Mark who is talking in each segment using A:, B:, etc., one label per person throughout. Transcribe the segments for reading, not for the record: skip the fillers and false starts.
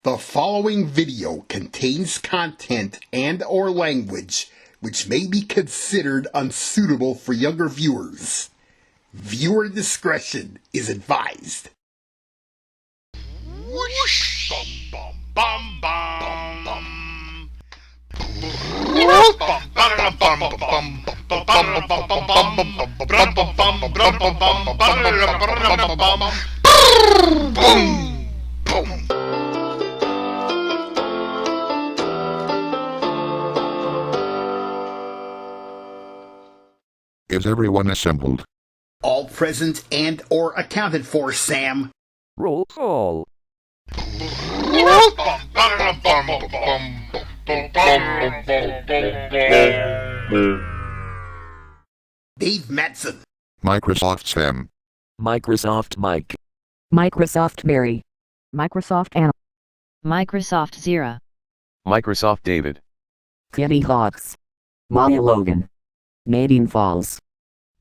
A: The following video contains content and/or language which may be considered unsuitable for younger viewers. Viewer discretion is advised.
B: Whoosh, bum bum bum bum bum.
C: Is everyone assembled?
A: All present and/or accounted for, Sam.
D: Roll call.
A: Dave Madson.
C: MicrosoftSam.
D: Microsoft Mike.
E: Microsoft Mary.
F: Microsoft Anna.
G: Microsoft Zira.
H: Microsoft David.
E: Kitty Hawks. Maya Logan. Nadine Falls.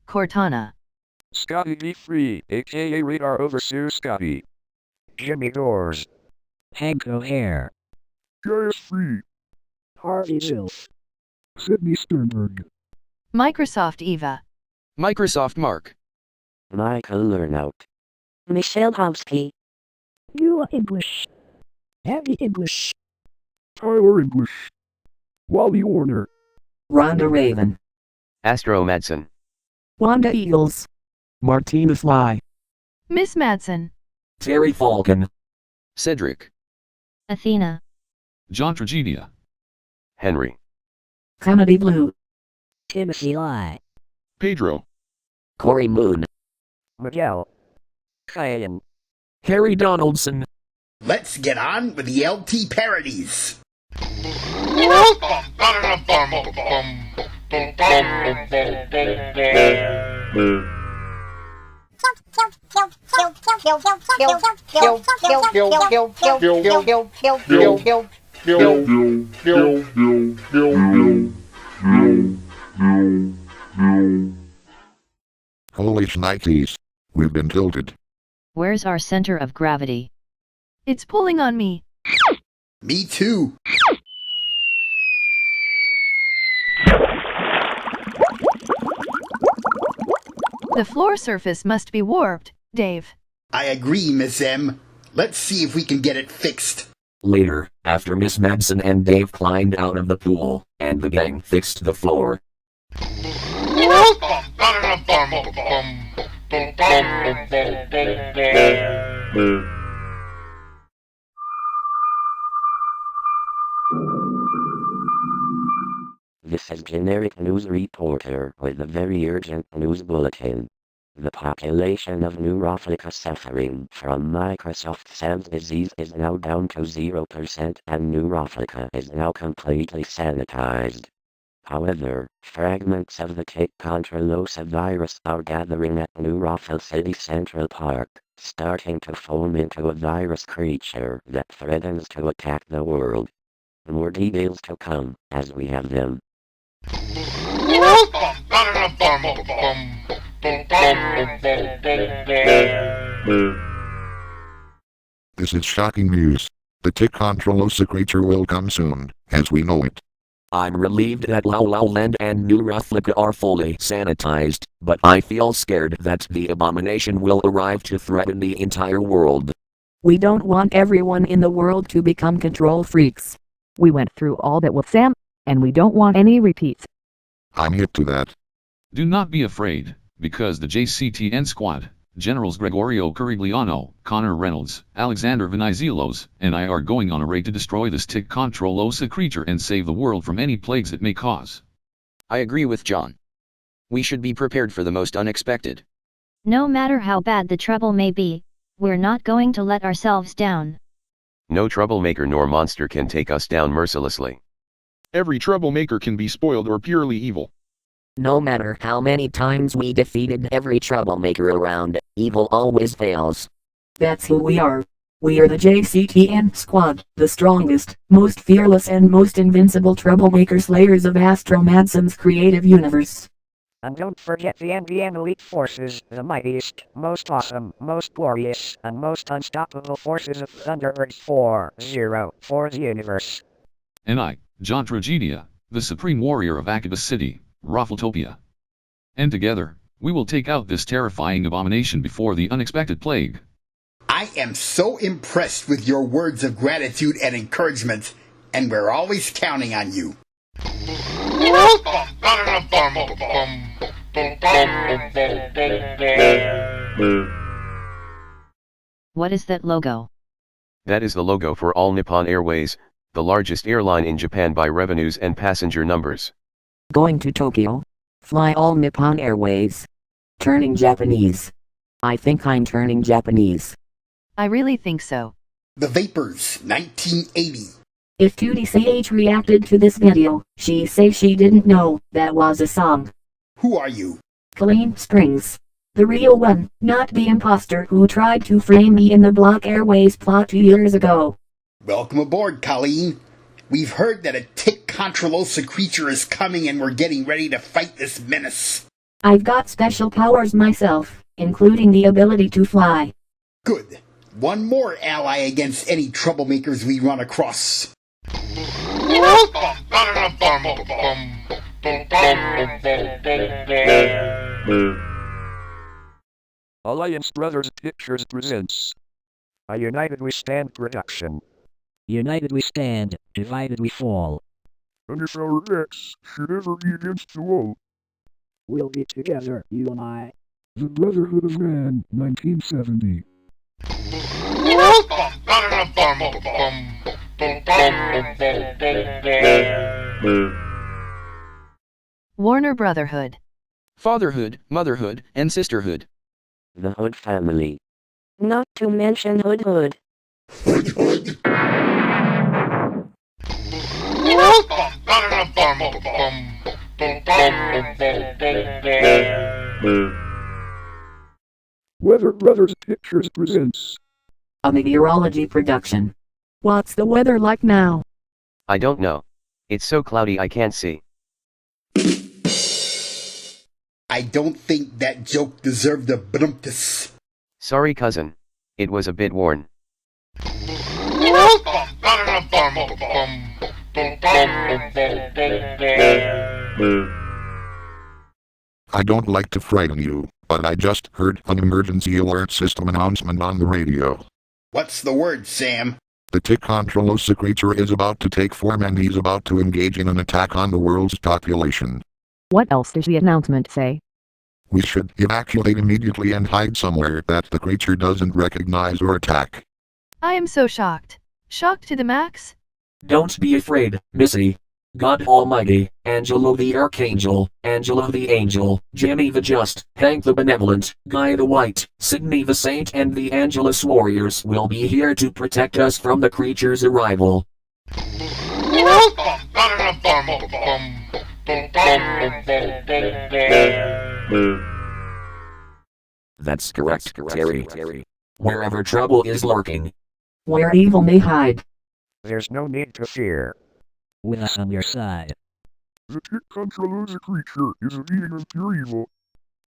G: Cortana.
D: Scotty be free, aka Radar Overseer Scotty. Jimmy Doors.
F: Hank O'Hare.
D: JS Free.
F: Harvey Zilf.
D: Sidney Sternberg.
G: Microsoft Eva.
H: Microsoft Mark.
E: Michael Lernout.
F: Michelle Homsky. Beulah English. Heavy English.
D: Tyler English. Wally Warner.
E: Rhonda Raven.
H: Astro Madson.
E: Wanda Eagles.
I: Martina Fly.
G: Miss Madson.
I: Terry Falcon.
H: Cedric.
G: Athena.
J: John Tragedia.
H: Henry.
E: Comedy Blue.
F: Timothy Lai.
J: Pedro.
E: Cory Moon.
F: Miguel. Kian.
I: Harry Donaldson.
A: Let's get on with the LT Parodies.
C: Holy shnikes. We've been tilted.
G: Where's our center of gravity?
K: It's pulling on me.
A: Me too.
K: The floor surface must be warped, Dave.
A: I agree, Miss M. Let's see if we can get it fixed.
I: Later, after Miss Madson and Dave climbed out of the pool, and the gang fixed the floor.
E: This is generic news reporter with a very urgent news bulletin. The population of New Africa suffering from MicrosoftSam.EXE disease is now down to 0% and New Africa is now completely sanitized. However, fragments of the Controllosa virus are gathering at New ROFL City Central Park, starting to form into a virus creature that threatens to attack the world. More details to come, as we have them.
C: This is shocking news. The Controllosa creature will come soon, as we know it.
I: I'm relieved that Land and New Africa are fully sanitized, but I feel scared that the abomination will arrive to threaten the entire world.
E: We don't want everyone in the world to become control freaks.
F: We went through all that with Sam, and we don't want any repeats.
C: I'm hip to that.
J: Do not be afraid, because the JCTN squad, Generals Gregorio Carigliano, Connor Reynolds, Alexander Venizelos, and I are going on a raid to destroy this Controllosa creature and save the world from any plagues it may cause.
H: I agree with John. We should be prepared for the most unexpected.
G: No matter how bad the trouble may be, we're not going to let ourselves down.
H: No troublemaker nor monster can take us down mercilessly.
J: Every troublemaker can be spoiled or purely evil.
E: No matter how many times we defeated every troublemaker around, evil always fails. That's who we are. We are the JCTN squad, the strongest, most fearless and most invincible troublemaker slayers of Astro Madson's creative universe.
L: And don't forget the NBN Elite Forces, the mightiest, most awesome, most glorious, and most unstoppable forces of Thunderbird 4-0 for the universe.
J: And I, John Tragedia, the supreme warrior of Akaba City, ROFLtopia. And together, we will take out this terrifying abomination before the unexpected plague.
A: I am so impressed with your words of gratitude and encouragement, and we're always counting on you.
G: What is that logo?
M: That is the logo for All Nippon Airways, the largest airline in Japan by revenues and passenger numbers.
F: Going to Tokyo? Fly All Nippon Airways. Turning Japanese. I think I'm turning Japanese.
K: I really think so.
A: The Vapors, 1980.
F: If 2DCH reacted to this video, she say she didn't know that was a song.
A: Who are you?
F: Colleen Springs. The real one, not the imposter who tried to frame me in the Block Airways plot 2 years ago.
A: Welcome aboard, Colleen. We've heard that a tick Controllosa creature is coming and we're getting ready to fight this menace.
F: I've got special powers myself, including the ability to fly.
A: Good. One more ally against any troublemakers we run across.
D: Alliance Brothers Pictures presents
L: A United We Stand production.
N: United we stand, divided we fall.
D: And if our X should ever be against the wall,
N: We'll be together, you and I.
D: The Brotherhood of Man, 1970.
K: Warner Brotherhood.
H: Fatherhood, motherhood, and sisterhood.
E: The Hood family. Not to mention Hood Hood.
D: Weather Brothers Pictures presents
F: A meteorology production. What's the weather like now?
M: I don't know. It's so cloudy I can't see.
A: I don't think that joke deserved a brumptus.
M: Sorry cousin. It was a bit worn.
C: I don't like to frighten you, but I just heard an emergency alert system announcement on the radio.
A: What's the word, Sam?
C: The tick Controllosa creature is about to take form and he's about to engage in an attack on the world's population.
F: What else does the announcement say?
C: We should evacuate immediately and hide somewhere that the creature doesn't recognize or attack.
K: I am so shocked. Shocked to the max?
I: Don't be afraid, Missy. God Almighty, Angelo the Archangel, Angelo the Angel, Jimmy the Just, Hank the Benevolent, Guy the White, Sidney the Saint and the Angelus Warriors will be here to protect us from the creature's arrival. That's correct, Terry. Wherever trouble is lurking,
F: Where evil may hide,
L: There's no need to fear.
N: With us on your side.
D: The tick Controllosa creature is a being of pure evil.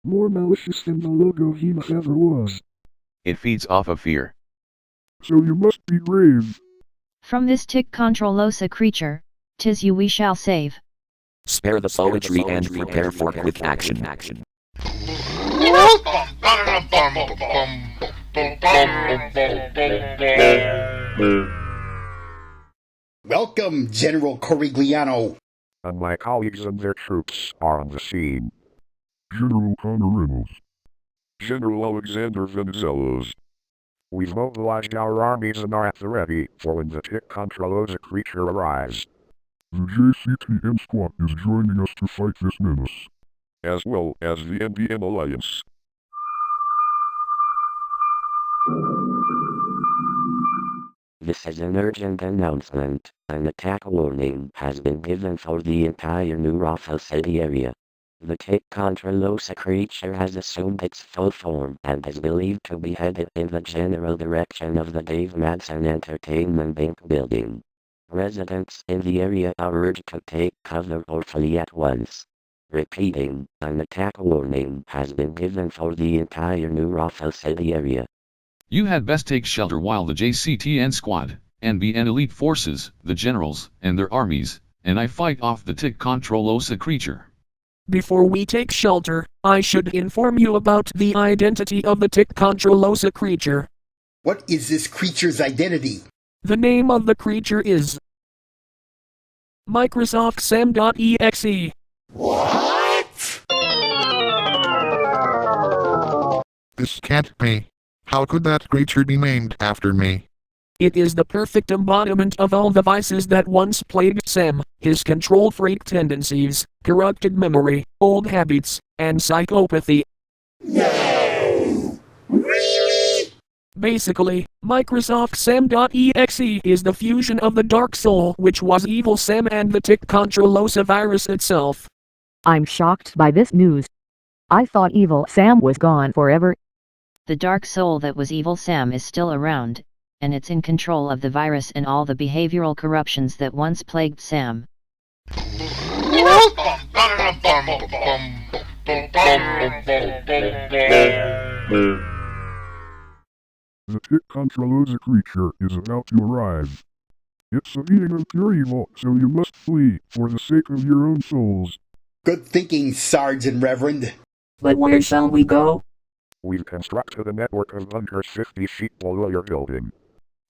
D: More malicious than the logo he ever was.
M: It feeds off of fear.
D: So you must be brave.
G: From this tick Controllosa creature, 'tis you we shall save.
I: spare the poetry and prepare for quick action.
A: Welcome, General Corigliano.
L: And my colleagues and their troops are on the scene.
D: General Connor Reynolds. General Alexander Venizelos.
L: We've mobilized our armies and are at the ready for when the tick Controllosa creature arrives.
D: The JCTN squad is joining us to fight this menace, as well as the NBN Alliance.
E: This is an urgent announcement. An attack warning has been given for the entire New ROFL City area. The tick Controllosa creature has assumed its full form and is believed to be headed in the general direction of the Dave Madson Entertainment Inc. building. Residents in the area are urged to take cover or flee at once. Repeating, an attack warning has been given for the entire New ROFL City area.
J: You had best take shelter while the JCTN squad, NBN elite forces, the generals, and their armies, and I fight off the tick Controllosa creature.
I: Before we take shelter, I should inform you about the identity of the tick Controllosa creature.
A: What is this creature's identity?
I: The name of the creature is MicrosoftSam.EXE.
A: What?
C: This can't be. How could that creature be named after me?
I: It is the perfect embodiment of all the vices that once plagued Sam, his control freak tendencies, corrupted memory, old habits, and psychopathy.
A: No! Really?
I: Basically, MicrosoftSam.EXE is the fusion of the Dark Soul, which was Evil Sam, and the tick Controllosa virus itself.
F: I'm shocked by this news. I thought Evil Sam was gone forever.
G: The dark soul that was Evil Sam is still around, and it's in control of the virus and all the behavioral corruptions that once plagued Sam.
D: The tick Controllosa creature is about to arrive. It's a meeting of pure evil, so you must flee, for the sake of your own souls.
A: Good thinking, Sergeant Reverend.
F: But where shall we go?
D: We've constructed a network of under 50 feet below your building.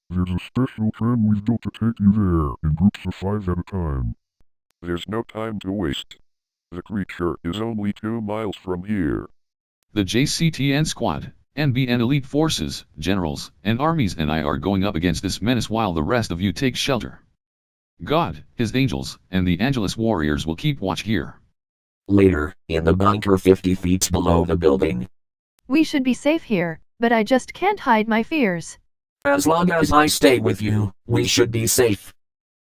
D: There's a special tram we've built to take you there, in groups of 5 at a time. There's no time to waste. The creature is only 2 miles from here.
J: The JCTN squad, NBN elite forces, generals, and armies and I are going up against this menace while the rest of you take shelter. God, his angels, and the Angelus warriors will keep watch here.
I: Later, in the bunker 50 feet below the building.
K: We should be safe here, but I just can't hide my fears.
I: As long as I stay with you, we should be safe.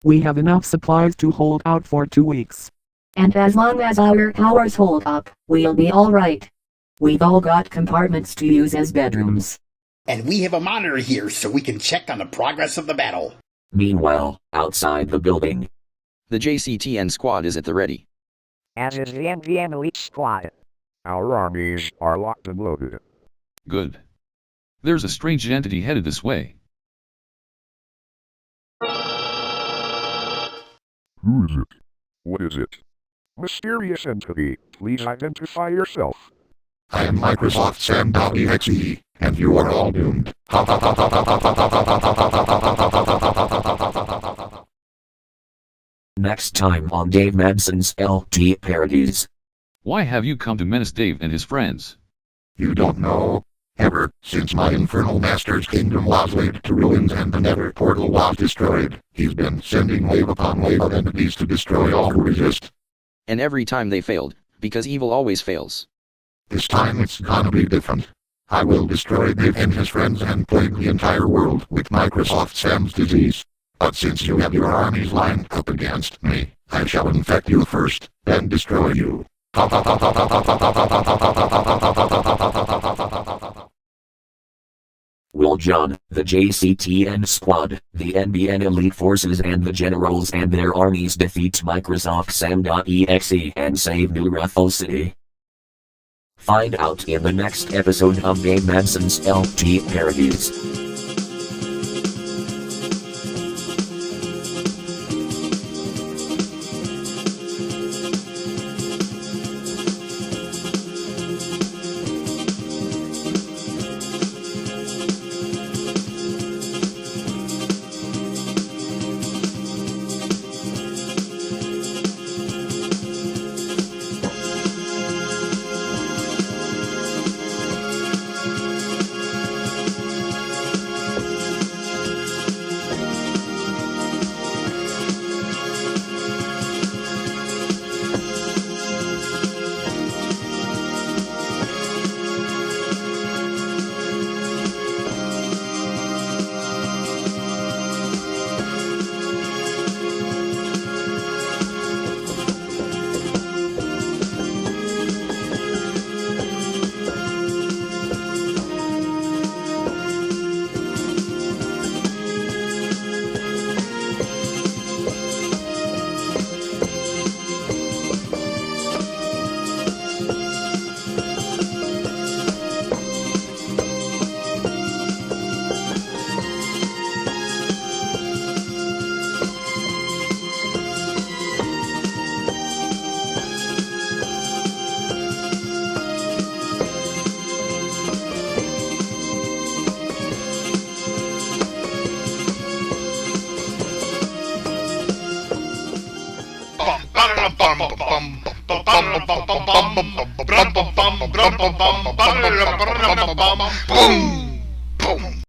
F: We have enough supplies to hold out for 2 weeks. And as long as our powers hold up, we'll be alright. We've all got compartments to use as bedrooms.
A: And we have a monitor here so we can check on the progress of the battle.
I: Meanwhile, outside the building.
H: The JCTN squad is at the ready.
L: As is the NVN Elite Squad.
D: Our armies are locked and loaded.
J: Good. There's a strange entity headed this way.
D: Who is it? What is it? Mysterious entity, please identify yourself.
C: I am MicrosoftSam.EXE, and you are all doomed.
I: Next time on Dave Madson's LT Parodies.
J: Why have you come to menace Dave and his friends?
C: You don't know. Ever since my infernal master's kingdom was laid to ruins and the nether portal was destroyed, he's been sending wave upon wave of entities to destroy all who resist.
H: And every time they failed, because evil always fails.
C: This time it's gonna be different. I will destroy Dave and his friends and plague the entire world with MicrosoftSam.EXE. But since you have your armies lined up against me, I shall infect you first, then destroy you.
I: Will John, the JCTN squad, the NBN elite forces and the generals and their armies defeat MicrosoftSam.EXE and save New ROFL City? Find out in the next episode of Dave Madson's LT Parodies.
B: Boom! Boom!